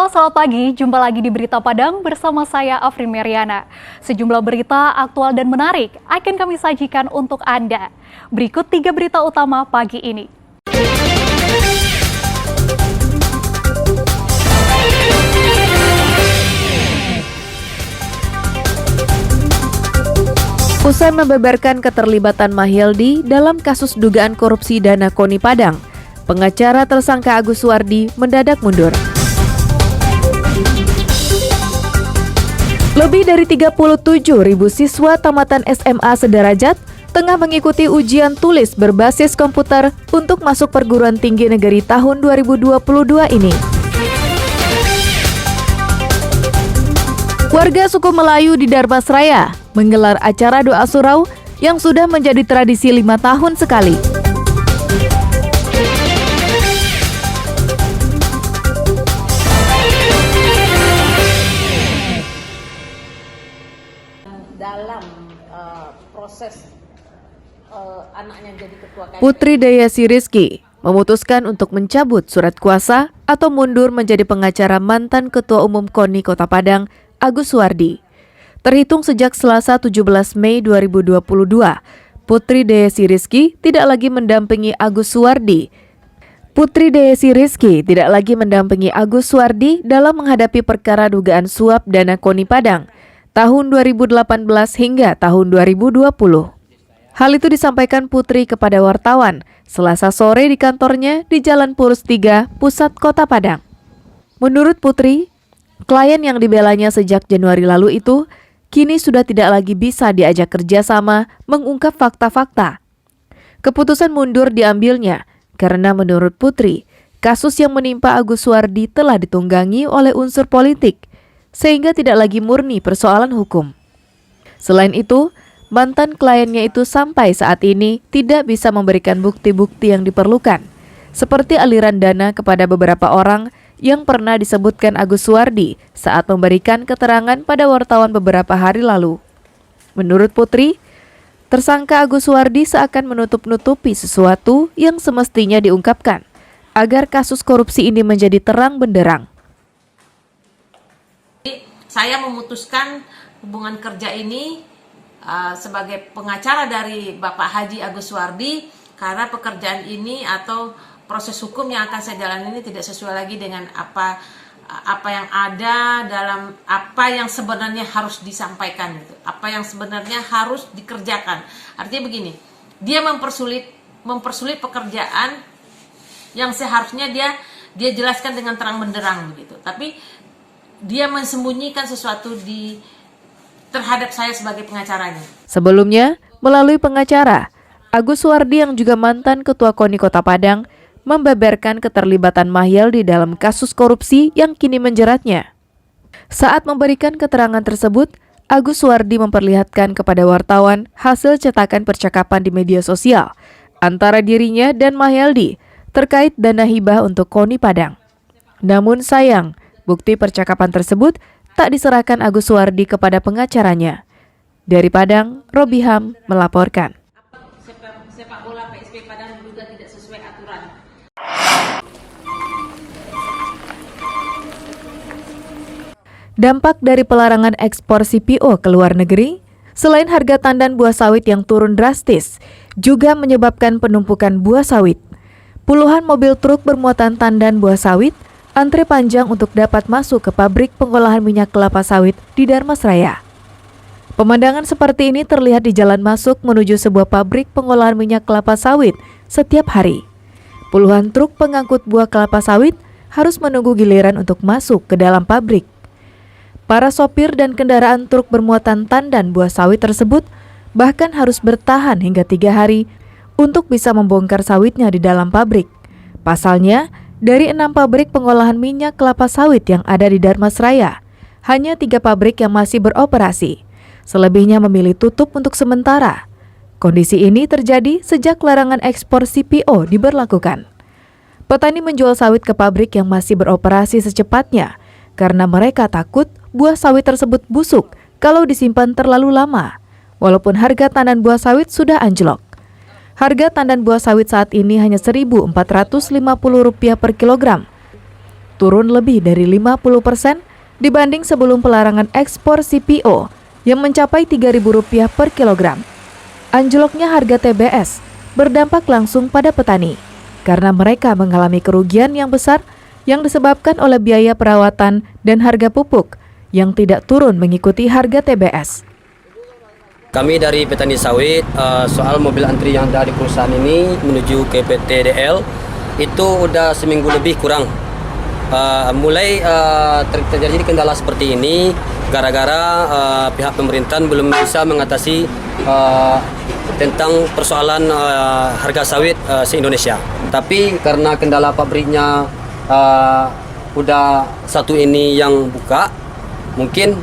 selamat pagi. Jumpa lagi di Berita Padang bersama saya Afri Meriana. Sejumlah berita aktual dan menarik akan kami sajikan untuk Anda. Berikut 3 berita utama pagi ini. Usai membeberkan keterlibatan Mahyeldi dalam kasus dugaan korupsi dana KONI Padang, pengacara tersangka Agus Suwardi mendadak mundur. Lebih dari 37.000 siswa tamatan SMA sederajat tengah mengikuti ujian tulis berbasis komputer untuk masuk perguruan tinggi negeri tahun 2022 ini. Warga suku Melayu di Dharmasraya menggelar acara doa surau yang sudah menjadi tradisi 5 tahun sekali. Dalam proses anaknya jadi ketua KPI. Putri Dayasi Rizky memutuskan untuk mencabut surat kuasa atau mundur menjadi pengacara mantan Ketua Umum KONI Kota Padang, Agus Suwardi. Terhitung sejak Selasa 17 Mei 2022, Putri Dayasi Rizky tidak lagi mendampingi Agus Suwardi. Putri Dayasi Rizky tidak lagi mendampingi Agus Suwardi dalam menghadapi perkara dugaan suap dana KONI Padang tahun 2018 hingga tahun 2020. Hal itu disampaikan Putri kepada wartawan Selasa sore di kantornya di Jalan Purus 3, Pusat Kota Padang. Menurut Putri, klien yang dibelanya sejak Januari lalu itu kini sudah tidak lagi bisa diajak kerjasama mengungkap fakta-fakta. Keputusan mundur diambilnya karena menurut Putri, kasus yang menimpa Agus Suwardi telah ditunggangi oleh unsur politik, sehingga tidak lagi murni persoalan hukum. Selain itu, mantan kliennya itu sampai saat ini tidak bisa memberikan bukti-bukti yang diperlukan, seperti aliran dana kepada beberapa orang yang pernah disebutkan Agus Suwardi saat memberikan keterangan pada wartawan beberapa hari lalu. Menurut Putri, tersangka Agus Suwardi seakan menutup-nutupi sesuatu yang semestinya diungkapkan, agar kasus korupsi ini menjadi terang benderang. Saya memutuskan hubungan kerja ini sebagai pengacara dari Bapak Haji Agus Suwardi karena pekerjaan ini atau proses hukum yang akan saya jalani ini tidak sesuai lagi dengan apa yang ada dalam apa yang sebenarnya harus disampaikan, gitu. Apa yang sebenarnya harus dikerjakan. Artinya begini, dia mempersulit pekerjaan yang seharusnya dia jelaskan dengan terang benderang begitu. Tapi dia mensembunyikan sesuatu terhadap saya sebagai pengacaranya. Sebelumnya, melalui pengacara, Agus Suwardi yang juga mantan Ketua KONI Kota Padang membeberkan keterlibatan Mahyeldi dalam kasus korupsi yang kini menjeratnya. Saat memberikan keterangan tersebut, Agus Suwardi memperlihatkan kepada wartawan hasil cetakan percakapan di media sosial antara dirinya dan Mahyeldi terkait dana hibah untuk KONI Padang. Namun sayang, bukti percakapan tersebut tak diserahkan Agus Suwardi kepada pengacaranya. Dari Padang, Robiham melaporkan. Sepak bola PSP Padang juga tidak sesuai aturan. Dampak dari pelarangan ekspor CPO ke luar negeri, selain harga tandan buah sawit yang turun drastis, juga menyebabkan penumpukan buah sawit. Puluhan mobil truk bermuatan tandan buah sawit antre panjang untuk dapat masuk ke pabrik pengolahan minyak kelapa sawit di Dharmasraya. Pemandangan seperti ini terlihat di jalan masuk menuju sebuah pabrik pengolahan minyak kelapa sawit setiap hari. Puluhan truk pengangkut buah kelapa sawit harus menunggu giliran untuk masuk ke dalam pabrik. Para sopir dan kendaraan truk bermuatan tandan buah sawit tersebut bahkan harus bertahan hingga 3 hari untuk bisa membongkar sawitnya di dalam pabrik. Pasalnya, dari 6 pabrik pengolahan minyak kelapa sawit yang ada di Dharmasraya, hanya 3 pabrik yang masih beroperasi. Selebihnya memilih tutup untuk sementara. Kondisi ini terjadi sejak larangan ekspor CPO diberlakukan. Petani menjual sawit ke pabrik yang masih beroperasi secepatnya karena mereka takut buah sawit tersebut busuk kalau disimpan terlalu lama, walaupun harga tandan buah sawit sudah anjlok. Harga tandan buah sawit saat ini hanya Rp1.450 per kilogram. turun lebih dari 50% dibanding sebelum pelarangan ekspor CPO yang mencapai Rp3.000 per kilogram. Anjloknya harga TBS berdampak langsung pada petani karena mereka mengalami kerugian yang besar yang disebabkan oleh biaya perawatan dan harga pupuk yang tidak turun mengikuti harga TBS. Kami dari petani sawit, soal mobil antri yang ada di perusahaan ini menuju ke PTDL itu udah seminggu lebih kurang. Mulai terjadi kendala seperti ini gara-gara pihak pemerintahan belum bisa mengatasi tentang persoalan harga sawit se-Indonesia. Tapi karena kendala pabriknya udah satu ini yang buka, mungkin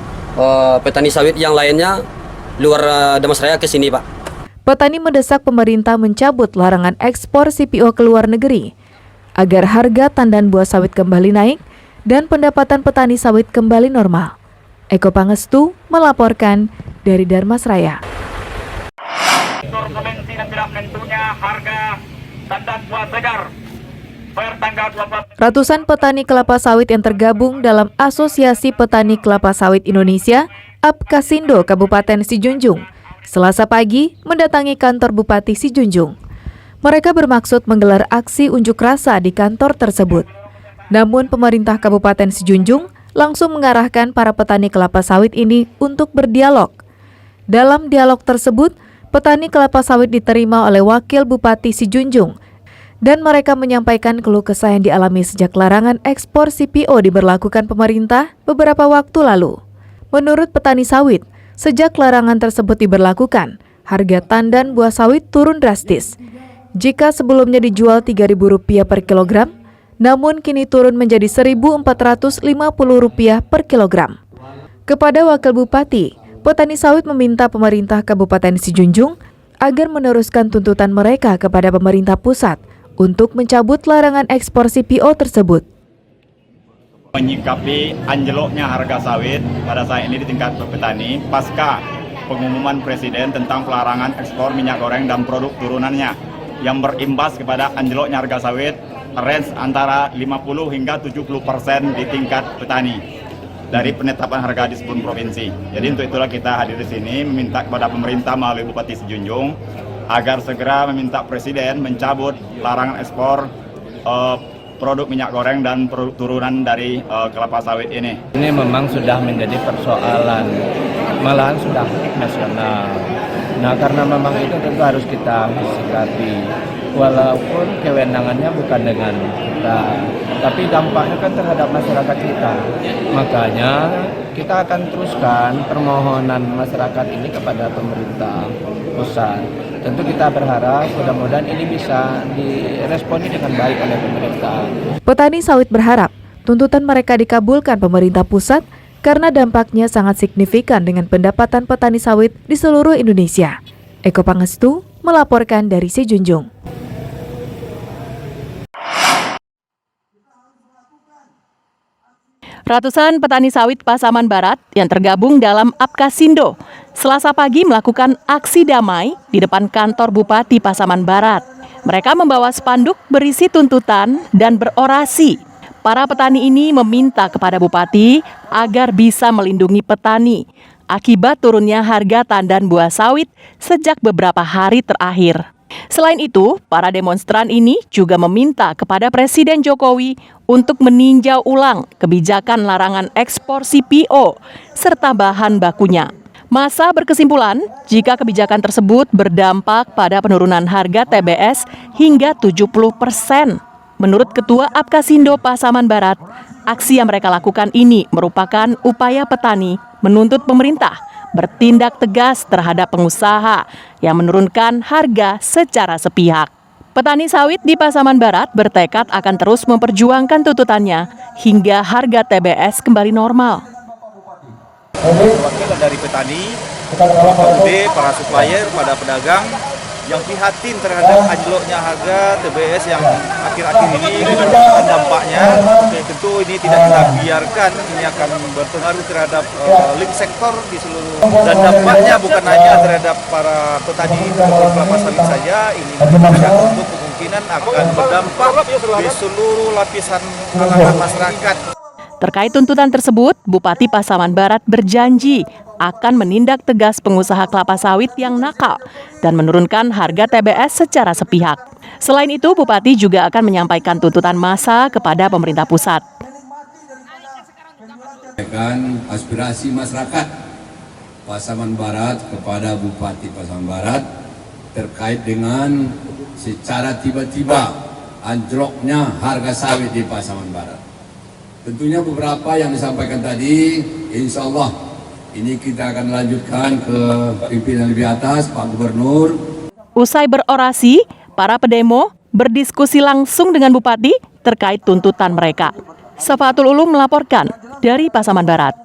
petani sawit yang lainnya luar Damasraya ke sini, Pak. Petani mendesak pemerintah mencabut larangan ekspor CPO ke luar negeri agar harga tandan buah sawit kembali naik dan pendapatan petani sawit kembali normal. Eko Pangestu melaporkan dari Dharmasraya. Turbulensi dan tidak menentunya harga tandan buah segar per tanggal 24. Ratusan petani kelapa sawit yang tergabung dalam Asosiasi Petani Kelapa Sawit Indonesia Apkasindo Kabupaten Sijunjung Selasa pagi mendatangi kantor Bupati Sijunjung. Mereka bermaksud menggelar aksi unjuk rasa di kantor tersebut. Namun pemerintah Kabupaten Sijunjung langsung mengarahkan para petani kelapa sawit ini untuk berdialog. Dalam dialog tersebut, petani kelapa sawit diterima oleh Wakil Bupati Sijunjung dan mereka menyampaikan keluh kesah yang dialami sejak larangan ekspor CPO diberlakukan pemerintah beberapa waktu lalu. Menurut petani sawit, sejak larangan tersebut diberlakukan, harga tandan buah sawit turun drastis. Jika sebelumnya dijual Rp3.000 per kilogram, namun kini turun menjadi Rp1.450 per kilogram. Kepada Wakil Bupati, petani sawit meminta pemerintah Kabupaten Sijunjung agar meneruskan tuntutan mereka kepada pemerintah pusat untuk mencabut larangan ekspor CPO tersebut. Menyikapi anjloknya harga sawit pada saat ini di tingkat petani pasca pengumuman Presiden tentang pelarangan ekspor minyak goreng dan produk turunannya yang berimbas kepada anjloknya harga sawit range antara 50 hingga 70% di tingkat petani dari penetapan harga di seluruh provinsi. Jadi untuk itulah kita hadir di sini meminta kepada pemerintah melalui Bupati Sijunjung agar segera meminta Presiden mencabut larangan ekspor produk minyak goreng dan produk turunan dari kelapa sawit ini. Ini memang sudah menjadi persoalan, malahan sudah nasional. Nah, karena memang itu tentu harus kita sikapi. Walaupun kewenangannya bukan dengan kita, tapi dampaknya kan terhadap masyarakat kita. Makanya kita akan teruskan permohonan masyarakat ini kepada pemerintah pusat. Tentu kita berharap mudah-mudahan ini bisa diresponi dengan baik oleh pemerintah. Petani sawit berharap tuntutan mereka dikabulkan pemerintah pusat karena dampaknya sangat signifikan dengan pendapatan petani sawit di seluruh Indonesia. Eko Pangestu melaporkan dari Sijunjung. Ratusan petani sawit Pasaman Barat yang tergabung dalam Apkasindo Selasa pagi melakukan aksi damai di depan kantor Bupati Pasaman Barat. Mereka membawa spanduk berisi tuntutan dan berorasi. Para petani ini meminta kepada Bupati agar bisa melindungi petani akibat turunnya harga tandan buah sawit sejak beberapa hari terakhir. Selain itu, para demonstran ini juga meminta kepada Presiden Jokowi untuk meninjau ulang kebijakan larangan ekspor CPO serta bahan bakunya. Masa berkesimpulan jika kebijakan tersebut berdampak pada penurunan harga TBS hingga 70%. Menurut Ketua Apkasindo Pasaman Barat, aksi yang mereka lakukan ini merupakan upaya petani menuntut pemerintah bertindak tegas terhadap pengusaha yang menurunkan harga secara sepihak. Petani sawit di Pasaman Barat bertekad akan terus memperjuangkan tuntutannya hingga harga TBS kembali normal. Perwakilan dari petani, PUD, para supplier, pada pedagang yang prihatin terhadap anjloknya harga TBS yang akhir-akhir ini dan dampaknya. Tentu ini tidak kita biarkan, ini akan berpengaruh terhadap link sektor di seluruh, dan dampaknya bukan hanya terhadap para petani kelapa sawit saja, ini juga untuk kemungkinan akan berdampak di seluruh lapisan kalangan masyarakat. Terkait tuntutan tersebut, Bupati Pasaman Barat berjanji akan menindak tegas pengusaha kelapa sawit yang nakal dan menurunkan harga TBS secara sepihak. Selain itu, Bupati juga akan menyampaikan tuntutan massa kepada pemerintah pusat. Aspirasi masyarakat Pasaman Barat kepada Bupati Pasaman Barat terkait dengan secara tiba-tiba anjloknya harga sawit di Pasaman Barat. Tentunya beberapa yang disampaikan tadi, insya Allah ini kita akan lanjutkan ke pimpinan lebih atas, Pak Gubernur. Usai berorasi, para pedemo berdiskusi langsung dengan Bupati terkait tuntutan mereka. Safatul Ulum melaporkan dari Pasaman Barat.